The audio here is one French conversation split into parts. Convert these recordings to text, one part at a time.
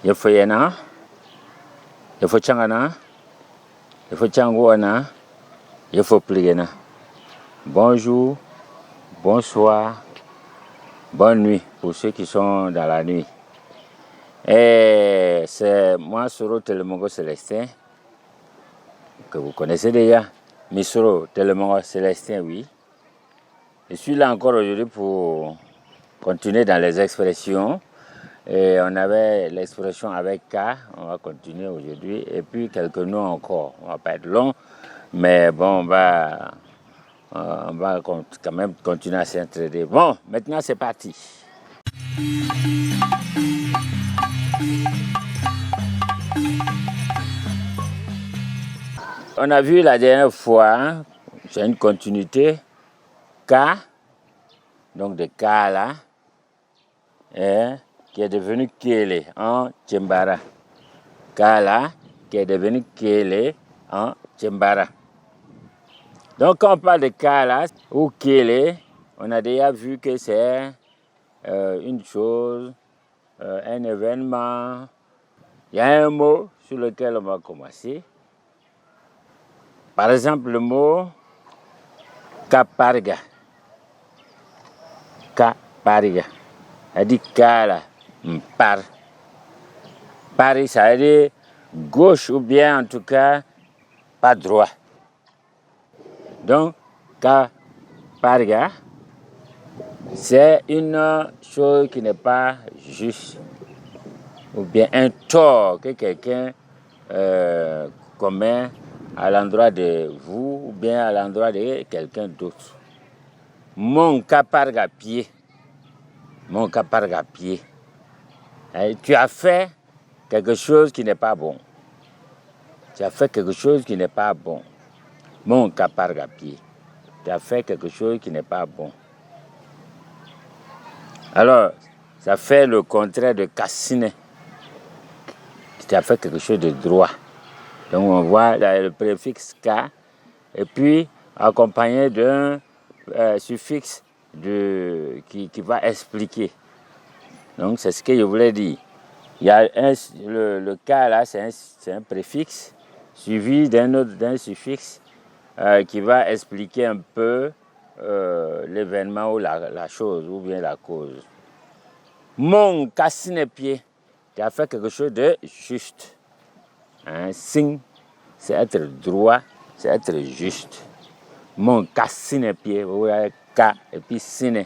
Yefo yena, yefo changana, yefo changuana, yefo pligena. Bonjour, bonsoir, bonne nuit pour ceux qui sont dans la nuit. Et c'est moi, Soro Telemongo Célestin, que vous connaissez déjà. Misoro Telemongo Célestin, oui. Je suis là encore aujourd'hui pour continuer dans les expressions. Et on avait l'expression avec K, on va continuer aujourd'hui. Et puis quelques noms encore. On ne va pas être long, mais bon, on va quand même continuer à s'entraider. Bon, maintenant c'est parti. On a vu la dernière fois, c'est une continuité, K, donc de K là, et qui est devenu Kele en Tchembara. Kala, qui est devenu Kele en Tchembara. Donc, quand on parle de Kala ou Kele, on a déjà vu que c'est une chose, un événement. Il y a un mot sur lequel on va commencer. Par exemple, le mot Kaparga. Kaparga. Elle dit Kala, Mpar. Paris, ça veut dire gauche ou bien en tout cas pas droit. Donc, Kaparga, c'est une chose qui n'est pas juste, ou bien un tort que quelqu'un commet à l'endroit de vous, ou bien à l'endroit de quelqu'un d'autre. Mon Kaparga pied, mon Kaparga pied. Tu as fait quelque chose qui n'est pas bon. Tu as fait quelque chose qui n'est pas bon. Mon Kaparga pied. Tu as fait quelque chose qui n'est pas bon. Alors, ça fait le contraire de Cassine. Tu as fait quelque chose de droit. Donc, on voit le préfixe K, et puis accompagné d'un suffixe qui va expliquer. Donc, c'est ce que je voulais dire. Il y a le K là, c'est un préfixe suivi d'un suffixe qui va expliquer un peu l'événement ou la chose, ou bien la cause. Mon cassine-pied, tu as fait quelque chose de juste. Un signe, c'est être droit, c'est être juste. Mon cassine-pied, vous voyez, K et puis sine.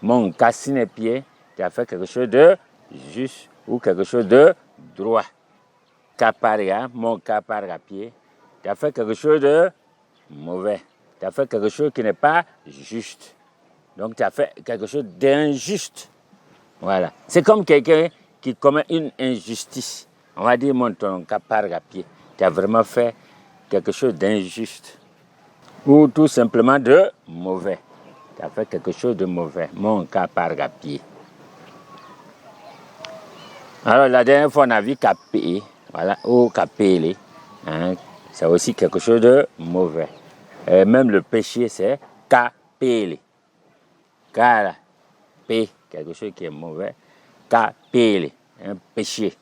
Mon cassine-pied, tu as fait quelque chose de juste ou quelque chose de droit. Kaparia, mon Kaparia-pied, tu as fait quelque chose de mauvais. Tu as fait quelque chose qui n'est pas juste. Donc, tu as fait quelque chose d'injuste. Voilà. C'est comme quelqu'un qui commet une injustice. On va dire, mon ton Kaparia-pied. Tu as vraiment fait quelque chose d'injuste. Ou tout simplement de mauvais. Tu as fait quelque chose de mauvais. Mon Kaparia-pied. Alors, la dernière fois, on a vu Kapé. Voilà, ou Kapele. Hein, c'est aussi quelque chose de mauvais. Et même le péché, c'est Kapele. Kala, P, quelque chose qui est mauvais. Kapele, un péché.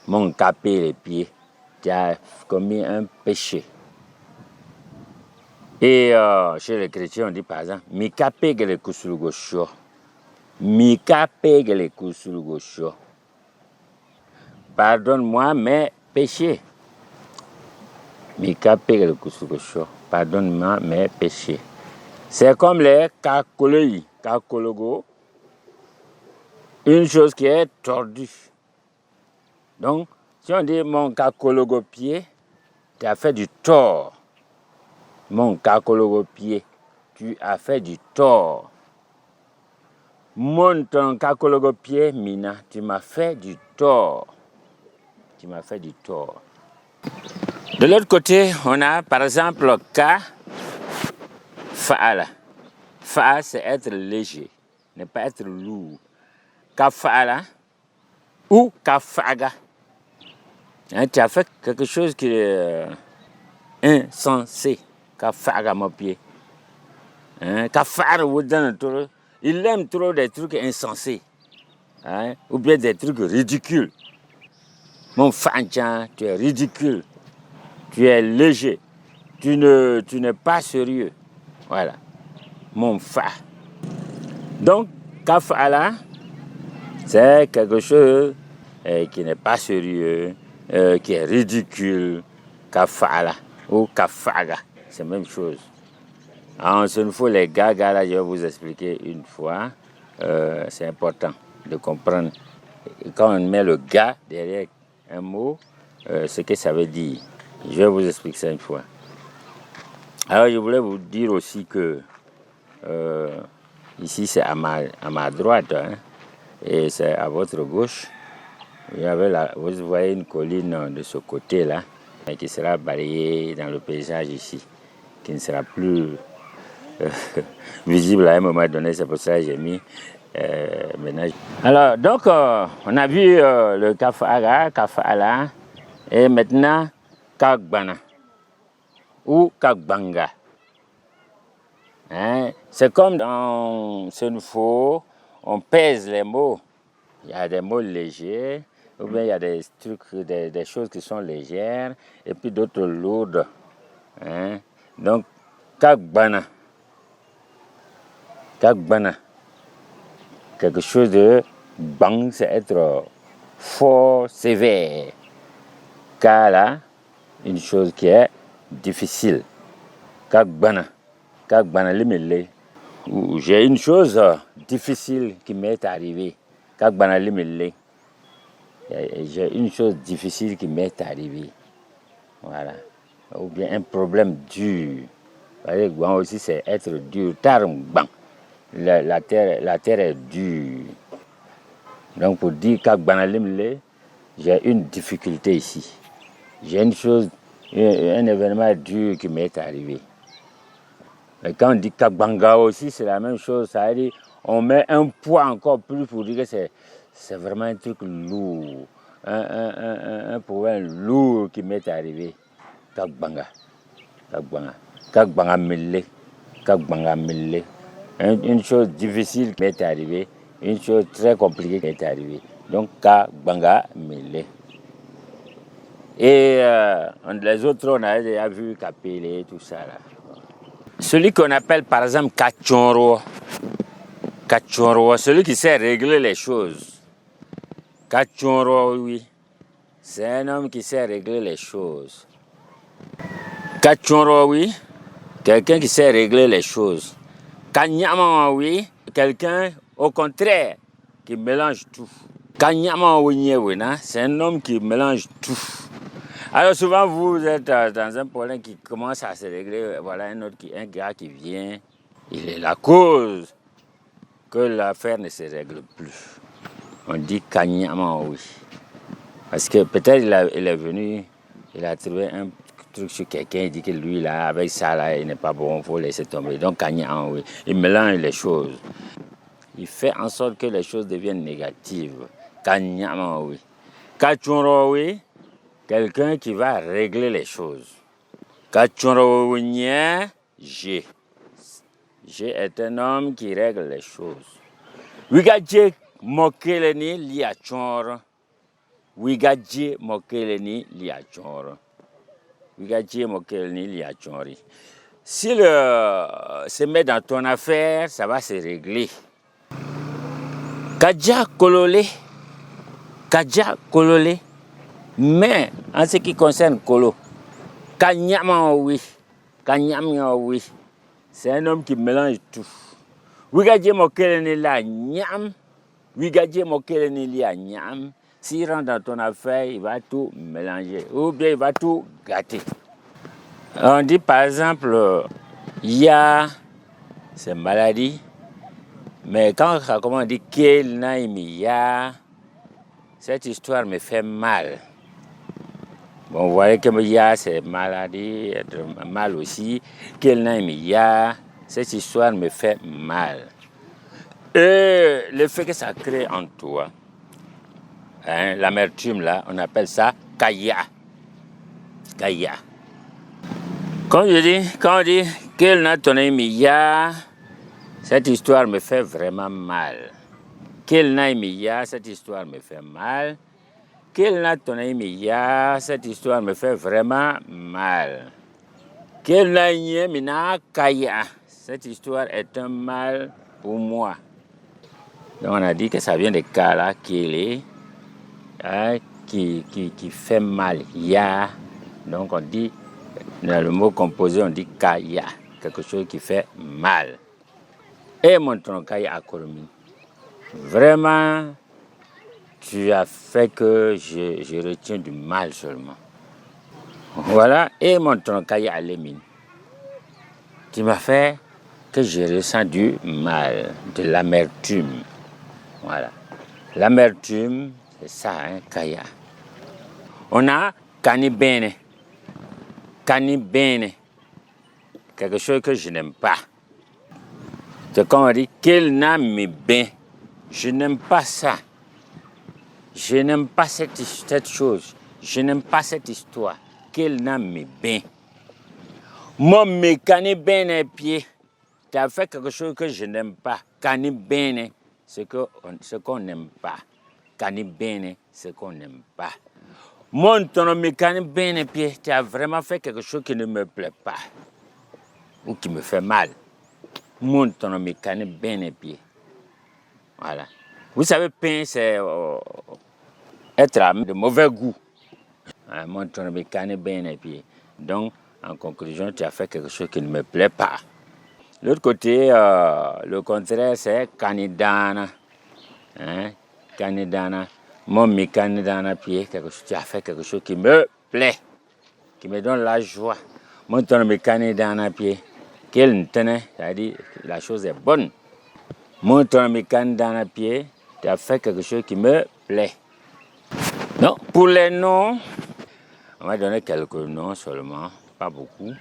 Mon Kapele pied, tu as commis un péché. Et chez les chrétiens, on dit par exemple, Mi kapegele kusulugosho. Mi kapegele kusulugosho. Pardonne-moi mes péchés. Pardonne-moi mes péchés. C'est comme les kakoloi, kakologo, une chose qui est tordue. Donc, si on dit mon kakologo pied, tu as fait du tort. Mon kakologo pied, tu as fait du tort. Mon ton kakologo pied, Mina, tu m'as fait du tort. Tu m'as fait du tort. De l'autre côté, on a par exemple K, Fa'ala. Fa'a, c'est être léger, ne pas être lourd. Ka Fa'ala ou Ka Fa'aga. Hein, tu as fait quelque chose qui est insensé. Ka Fa'aga mon pied. Hein, Ka Fa'ara il aime trop des trucs insensés. Hein, ou bien des trucs ridicules. Mon fanchan, tu es ridicule. Tu es léger. Tu n'es pas sérieux. Voilà. Mon fa. Donc, kafala, c'est quelque chose qui n'est pas sérieux, qui est ridicule. Kafala ou kafaga, c'est la même chose. En ce fois, les gars, là, je vais vous expliquer une fois. C'est important de comprendre. Quand on met le gars derrière un mot, ce que ça veut dire. Je vais vous expliquer ça une fois. Alors, je voulais vous dire aussi que ici, c'est à ma droite, hein, et c'est à votre gauche. Vous voyez une colline de ce côté-là, qui sera balayée dans le paysage ici, qui ne sera plus visible à un moment donné. C'est pour ça que j'ai mis ménage. Alors, donc, on a vu le kafala, et maintenant, kagbana ou kagbanga. Hein? C'est comme dans Senfo, on pèse les mots. Il y a des mots légers, ou bien il y a des trucs, des choses qui sont légères, et puis d'autres lourdes. Hein? Donc, kagbana. Kagbana. Quelque chose de bang, c'est être fort, sévère. Kala, une chose qui est difficile. Kagbana. Kagbana limele. J'ai une chose difficile qui m'est arrivée. Kagbana limele. J'ai une chose difficile qui m'est arrivée. Voilà. Ou bien un problème dur. Gwan aussi, c'est être dur. Tarmbang. La terre est dure. Donc, pour dire Kagbana limele, j'ai une difficulté ici. J'ai une chose, un événement dur qui m'est arrivé. Mais quand on dit Kagbanga aussi, c'est la même chose. Ça veut dire on met un poids encore plus pour dire que c'est vraiment un truc lourd. Un problème lourd qui m'est arrivé. Kagbanga. Kagbanga. Kagbanga mele. Kagbanga mele. Une chose difficile qui m'est arrivée. Une chose très compliquée qui m'est arrivée. Donc, Kagbanga mele. Et les autres, on a déjà vu Kapele, tout ça là. Celui qu'on appelle par exemple Kachonro, celui qui sait régler les choses. Kachonro, oui, c'est un homme qui sait régler les choses. Kachonro, oui, quelqu'un qui sait régler les choses. Kanyama, oui, quelqu'un au contraire qui mélange tout. Kanyama, oui, c'est un homme qui mélange tout. Alors souvent vous êtes dans un problème qui commence à se régler, voilà un gars qui vient, il est la cause que l'affaire ne se règle plus. On dit Kanyama, oui. Parce que peut-être il est venu, il a trouvé un truc sur quelqu'un, il dit que lui là, avec ça là, il n'est pas bon, il faut laisser tomber. Donc Kanyama, oui. Il mélange les choses. Il fait en sorte que les choses deviennent négatives. Kanyama, oui. Kachunro, oui. Quelqu'un qui va régler les choses. Kachunrounye, G. G est un homme qui règle les choses. Wigadje mokeleni liachor. Wigadje mokeleni liachor. Wigadje mokeleni liachori. Si se met dans ton affaire, ça va se régler. Kadja kolole. Kadja kolole. Mais en ce qui concerne Kolo, Kanyama, oui. Kanyama, oui. C'est un homme qui mélange tout. Wigadje mokeleni la nyam. Wigadje mokeleni la nyam. S'il rentre dans ton affaire, il va tout mélanger. Ou bien il va tout gâter. On dit par exemple, il y a ces maladies. Mais quand on dit qu'il naimi ya, cette histoire me fait mal. Bon, vous voyez que ya, c'est maladie, être mal aussi. Qu'il naimi ya, cette histoire me fait mal. Et le fait que ça crée en toi, hein, l'amertume là, on appelle ça kaya. Kaya. Quand on dit qu'il n'a ton ami ya, cette histoire me fait vraiment mal. Qu'il n'a ya, cette histoire me fait mal. Kelna Tonaimiya, cette histoire me fait vraiment mal. Kelna Mina Kaya, cette histoire est un mal pour moi. Donc on a dit que ça vient de Kala, Kele, qui fait mal. Ya, donc on dit, dans le mot composé, on dit Kaya, quelque chose qui fait mal. Et mon Tonkaya Akoromi, vraiment, tu as fait que je retiens du mal seulement. Voilà, et mon Tonkaya Alemine, tu m'as fait que je ressens du mal, de l'amertume. Voilà. L'amertume, c'est ça, hein, Kaya. On a Kanibene. Kanibene. Quelque chose que je n'aime pas. C'est comme on dit, qu'il n'a mis bien. Je n'aime pas ça. Je n'aime pas cette chose. Je n'aime pas cette histoire. Qu'il n'a mis bien. Mon Kanibene pied. Tu as fait quelque chose que je n'aime pas. Kanibene, ce qu'on n'aime pas. Kanibene, ce qu'on n'aime pas. Mon ton Kanibene pied, tu as vraiment fait quelque chose qui ne me plaît pas. Ou qui me fait mal. Mon ton Kanibene pied. Voilà. Vous savez, pain, c'est être de mauvais goût. Mon ton Kanibene pied. Donc, en conclusion, tu as fait quelque chose qui ne me plaît pas. L'autre côté, le contraire, c'est Kanidana. Hein? Kanidana. Mon Kanidana pied, tu as fait quelque chose qui me plaît, qui me donne la joie. Mon ton Kanidana pied, quel tenait, c'est-à-dire la chose est bonne. Mon ton Kanidana pied, tu as fait quelque chose qui me plaît. Non, pour les noms, on va donner quelques noms seulement, pas beaucoup.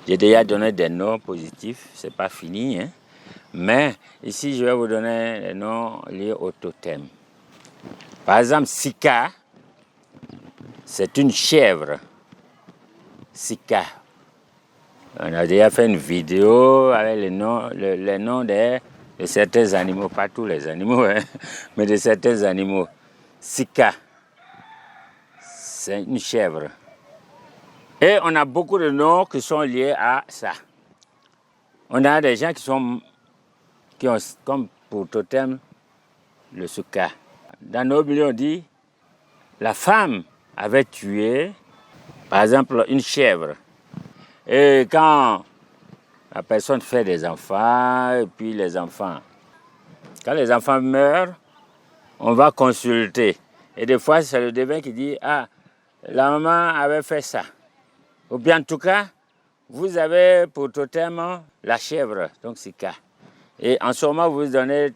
J'ai déjà donné des noms positifs, c'est pas fini, hein? Mais ici je vais vous donner les noms liés au totem. Par exemple, Sika, c'est une chèvre. Sika. On a déjà fait une vidéo avec les noms de certains animaux, pas tous les animaux, hein, mais de certains animaux. Sika, c'est une chèvre. Et on a beaucoup de noms qui sont liés à ça. On a des gens qui ont comme pour totem le Suka. Dans nos milieux, on dit la femme avait tué, par exemple, une chèvre. Et quand la personne fait des enfants, et puis quand les enfants meurent, on va consulter. Et des fois, c'est le devin qui dit, ah, la maman avait fait ça. Ou bien en tout cas, vous avez pour totem la chèvre, donc Sika. Et en ce moment, vous donnez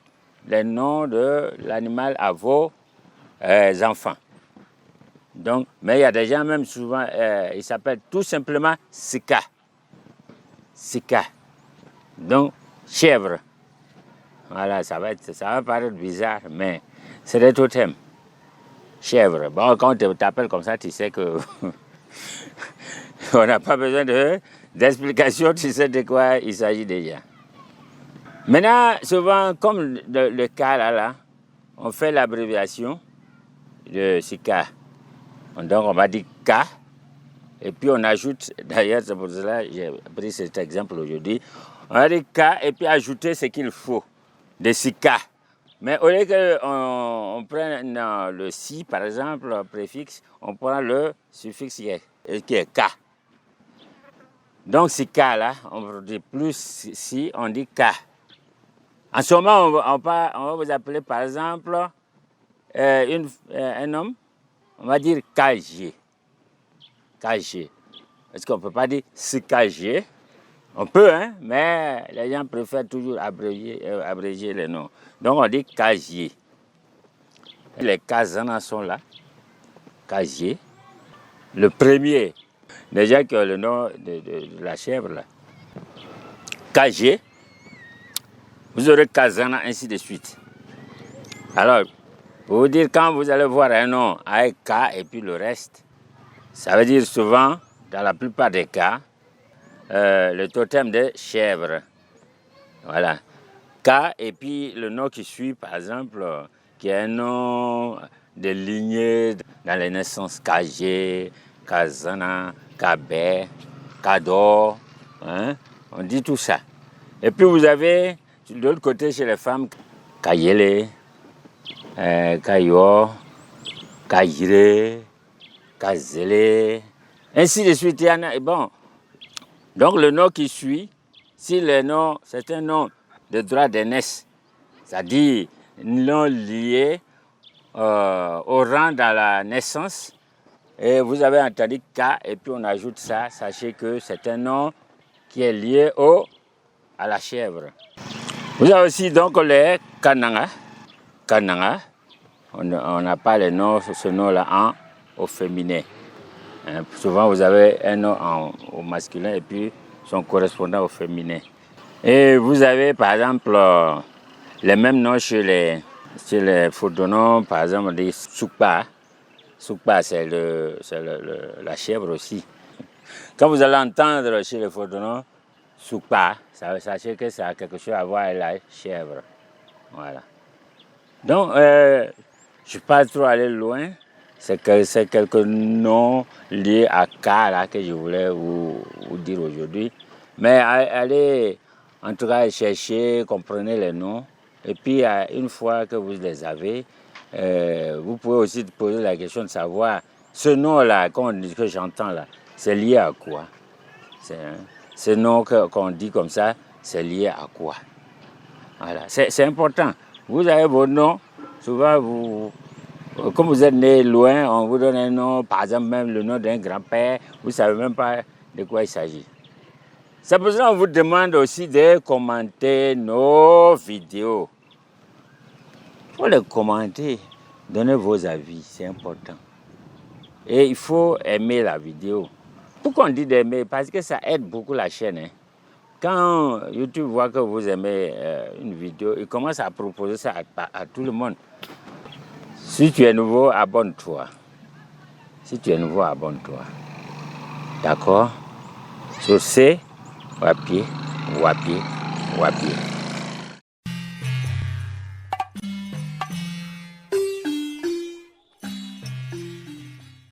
les noms de l'animal à vos enfants. Donc, mais il y a des gens, même souvent, ils s'appellent tout simplement Sika. Sika. Donc, chèvre. Voilà, ça va paraître bizarre, mais c'est des totems. Chèvre. Bon, quand on t'appelle comme ça, tu sais que on n'a pas besoin d'explication, tu sais de quoi il s'agit déjà. Maintenant, souvent, comme le cas là, on fait l'abréviation de Sika. Donc, on va dire K, et puis on ajoute, d'ailleurs, c'est pour cela que j'ai pris cet exemple aujourd'hui, on va dire K, et puis ajouter ce qu'il faut de Sika. Mais au lieu qu'on prenne le si, par exemple, le préfixe, on prend le suffixe qui est K. Donc, Sika, là, on dit plus si, on dit K. En ce moment, on va vous appeler, par exemple, un homme, on va dire KG. KG. Parce qu'on ne peut pas dire CKG. On peut, hein, mais les gens préfèrent toujours abréger les noms. Donc on dit KG. Les Kazana sont là. KG. Le premier, les gens qui ont le nom de la chèvre là. KG. Vous aurez Kazana, ainsi de suite. Alors, pour vous dire, quand vous allez voir un nom avec K et puis le reste, ça veut dire souvent, dans la plupart des cas, le totem de chèvre. Voilà. K et puis le nom qui suit, par exemple, qui est un nom des lignées dans les naissances Kagé, Kazana, Kabé, Kador. Hein? On dit tout ça. Et puis vous avez, de l'autre côté, chez les femmes, Kayele, Kayo, Kayire, Kazele, ainsi de suite. Il y en a, bon. Donc le nom qui suit, si le nom, c'est un nom de droit d'aînesse, c'est-à-dire un nom lié au rang dans la naissance, et vous avez entendu K, et puis on ajoute ça, sachez que c'est un nom qui est lié à la chèvre. Vous avez aussi donc les Kananga. Kananga, on n'a pas le nom, ce nom-là au féminin. Souvent vous avez un nom au masculin et puis son correspondant au féminin. Et vous avez par exemple les mêmes noms chez les Fodonons, par exemple des Soukpa. Soukpa, c'est la chèvre aussi. Quand vous allez entendre chez les Fodonons Soukpa, sachez que ça a quelque chose à voir avec la chèvre. Voilà. Donc, je ne suis pas trop allé loin. C'est quelques noms liés à K là, que je voulais vous dire aujourd'hui. Mais allez, en tout cas, chercher, comprenez les noms. Et puis, une fois que vous les avez, vous pouvez aussi poser la question de savoir, ce nom-là, que j'entends là, c'est lié à quoi? Ce nom qu'on dit comme ça, c'est lié à quoi? Voilà, c'est important. Vous avez vos noms, souvent, comme vous êtes né loin, on vous donne un nom, par exemple même le nom d'un grand-père, vous ne savez même pas de quoi il s'agit. C'est pour ça qu'on vous demande aussi de commenter nos vidéos. Il faut les commenter, donner vos avis, c'est important. Et il faut aimer la vidéo. Pourquoi on dit d'aimer? Parce que ça aide beaucoup la chaîne. Hein. Quand YouTube voit que vous aimez une vidéo, il commence à proposer ça à tout le monde. Si tu es nouveau, abonne-toi. Si tu es nouveau, abonne-toi. D'accord? Sur ce, wapier, wapier, wapier.